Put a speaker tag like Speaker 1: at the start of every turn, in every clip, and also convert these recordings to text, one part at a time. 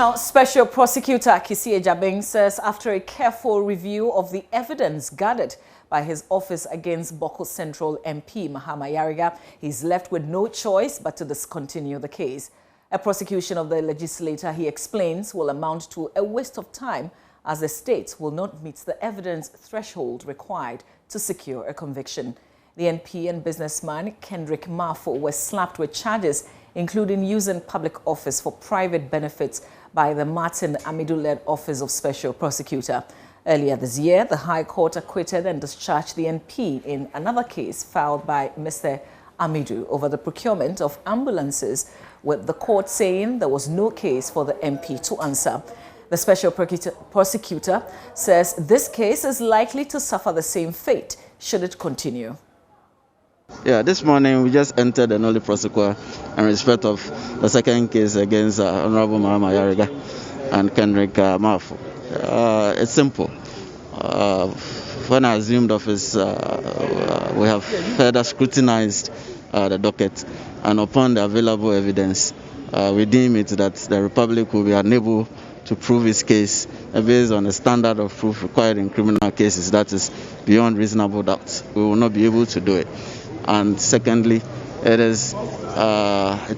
Speaker 1: Now, Special Prosecutor Kisi Ejabeng says after a careful review of the evidence gathered by his office against Boko Central MP Mahama Ayariga, he's left with no choice but to discontinue the case. A prosecution of the legislator, he explains, will amount to a waste of time as the state will not meet the evidence threshold required to secure a conviction. The NP and businessman Kendrick Marfo was slapped with charges including using public office for private benefits by the Martin Amidu-led Office of Special Prosecutor. Earlier this year, the High Court acquitted and discharged the NP in another case filed by Mr. Amidu over the procurement of ambulances, with the court saying there was no case for the MP to answer. The Special Prosecutor says this case is likely to suffer the same fate should it continue.
Speaker 2: Yeah, this morning we just entered the nolle prosequi in respect of the second case against Honorable Mahama Ayariga and Kendrick Marfo. It's simple. When I assumed office, we have further scrutinized the docket, and upon the available evidence, we deem it that the Republic will be unable to prove its case based on the standard of proof required in criminal cases, that is beyond reasonable doubt. We will not be able to do it. And secondly, it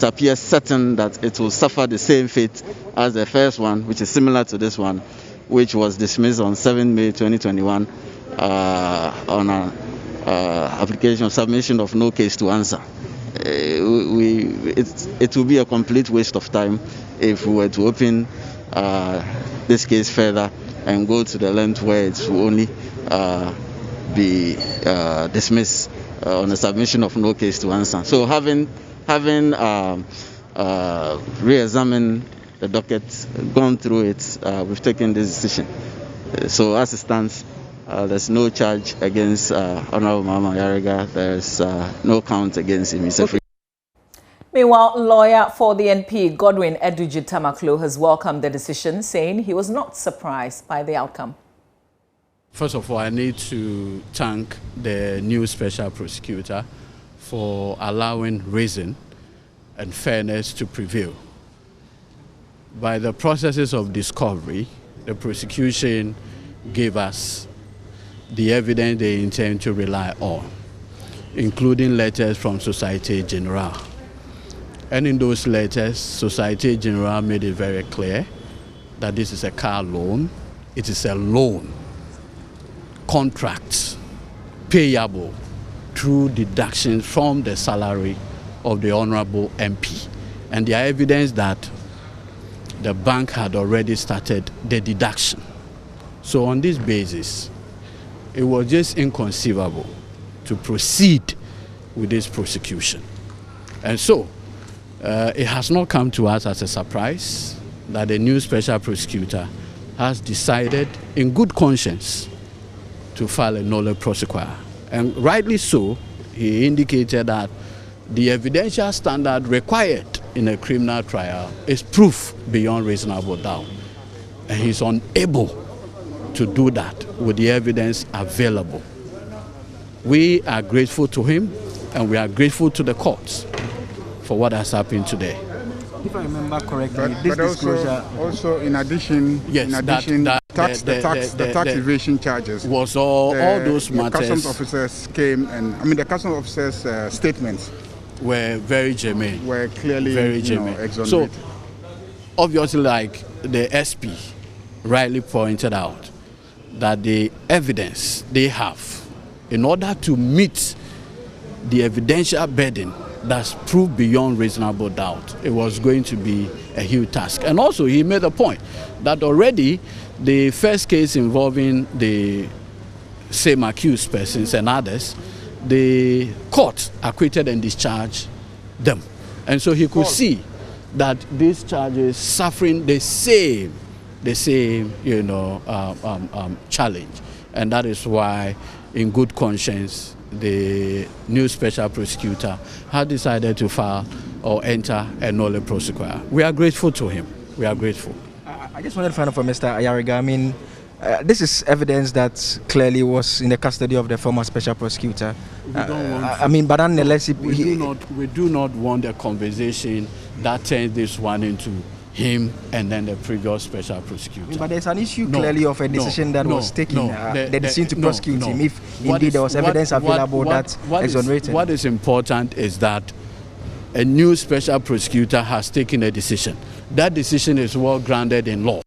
Speaker 2: appears certain that it will suffer the same fate as the first one, which is similar to this one, which was dismissed on 7 May 2021 on an application of submission of no case to answer. It will be a complete waste of time if we were to open this case further and go to the length where it will only be dismissed on the submission of no case to answer. So having re-examined the docket, gone through it, we've taken this decision. So as it stands, there's no charge against Honorable Mahama Ayariga. There's no count against him. He's a free.
Speaker 1: Meanwhile, lawyer for the NP, Godwin Edwige Tamaklo, has welcomed the decision, saying he was not surprised by the outcome.
Speaker 3: First of all, I need to thank the new special prosecutor for allowing reason and fairness to prevail. By the processes of discovery, the prosecution gave us the evidence they intend to rely on, including letters from Société Générale. And in those letters, Société Générale made it very clear that this is a car loan. It is a loan. Contracts payable through deductions from the salary of the Honorable MP. And there are evidence that the bank had already started the deduction. So on this basis, it was just inconceivable to proceed with this prosecution. And so it has not come to us as a surprise that the new special prosecutor has decided in good conscience to file a nolle prosequi. And rightly so, he indicated that the evidential standard required in a criminal trial is proof beyond reasonable doubt. And he's unable to do that with the evidence available. We are grateful to him, and we are grateful to the courts for what has happened today.
Speaker 4: If I remember correctly, this disclosure
Speaker 5: also in addition,
Speaker 3: yes,
Speaker 5: the tax evasion charges
Speaker 3: was all those matters.
Speaker 5: The customs officers came, and the customs officers' statements
Speaker 3: were very germane.
Speaker 5: Were clearly
Speaker 3: very germane.
Speaker 5: Exonerated.
Speaker 3: So obviously, like the SP rightly pointed out, that the evidence they have, in order to meet the evidential burden that's proved beyond reasonable doubt, it was going to be a huge task. And also he made a point that already the first case involving the same accused persons and others, the court acquitted and discharged them. And so he could see that these charges suffering the same challenge. And that is why, in good conscience, the new special prosecutor has decided to file or enter a nolle prosequi. We are grateful to him. We are grateful.
Speaker 4: I just wanted to find out from Mr. Ayariga. This is evidence that clearly was in the custody of the former special prosecutor.
Speaker 3: But
Speaker 4: nonetheless,
Speaker 3: we do not want a conversation that turns this one into him and then the previous special prosecutor.
Speaker 4: But there's an issue clearly of a decision that was taken, the decision to prosecute him, if indeed there was evidence available that exonerated.
Speaker 3: What is important is that a new special prosecutor has taken a decision. That decision is well grounded in law.